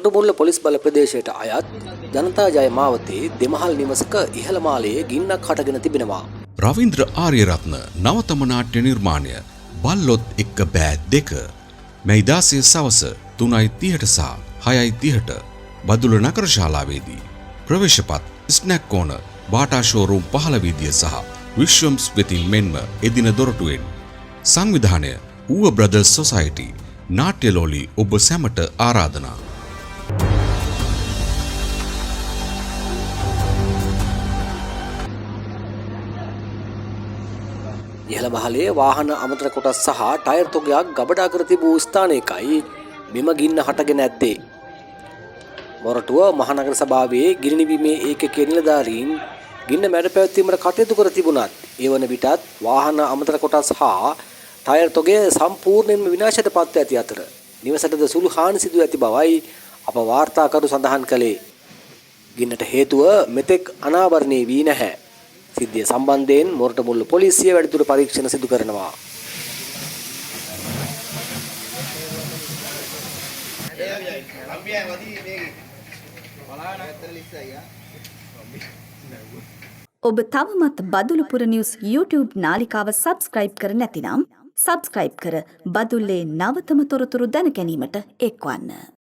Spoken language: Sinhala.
මොරටුමුල්ල පොලිස් බල ප්‍රදේශයට අයත් ජනතා ජය මාවතේ දෙමහල් නිවසක ඉහළ මාලයේ ගින්නක් හටගෙන තිබෙනවා. රවීන්ද්‍ර ආර්යරත්න නවතම නාට්‍ය නිර්මාණය බල්ලොත් එක්ක බෑ දෙක මැයි 16 සවස 3:30ට සහ 6:30ට බදුල්ල නගර ශාලාවේදී ප්‍රවේශපත් ස්නැක් කෝනර් බාටා ෂෝරූම් 15 විදිය සහ විශ්වම්ස් වෙතින් මෙන්ම එදින දොරටුවෙන් සංවිධානය ඌව බ්‍රදර්ස් සොසයිටි නාට්‍ය ලෝලි ඔබ සැමට ආරාධනා. ඉහළ මහලේ වාහන අමතර කොටස් සහ ටයර් තොගයක් ගබඩා කර තිබූ ස්ථානයකයි මෙම ගින්න හටගෙන ඇත්තේ. මොරටුව මහනගර සභාවේ ගිනි නිවීමේ ඒකකයේ නිලධාරීන් ගින්න මැඩ පැවැත්වීමට කටයුතු කර තිබුණත් ඒ වන විටත් වාහන අමතර කොටස් හා ටයර් තොගය සම්පූර්ණයෙන්ම විනාශයට පත්ව ඇති අතර නිවසටද සුළු හානි සිදු ඇති බවයි අප වාර්තාකරු සඳහන් කළේ. ගින්නට හේතුව මෙතෙක් අනාවරණය වී නැහැ. සිද්ධිය සම්බන්ධයෙන් මොරටුමුල්ල පොලිසිය වැඩිදුර පරීක්ෂණ සිදු කරනවා. ඔබ තවමත් බදුලුපුර නිවුස් YouTube නාලිකාව සබ්ස්ක්‍රයිබ් කර නැතිනම් සබ්ස්ක්‍රයිබ් කර බදුල්ලේ නවතම තොරතුරු දැන ගැනීමට එක්වන්න.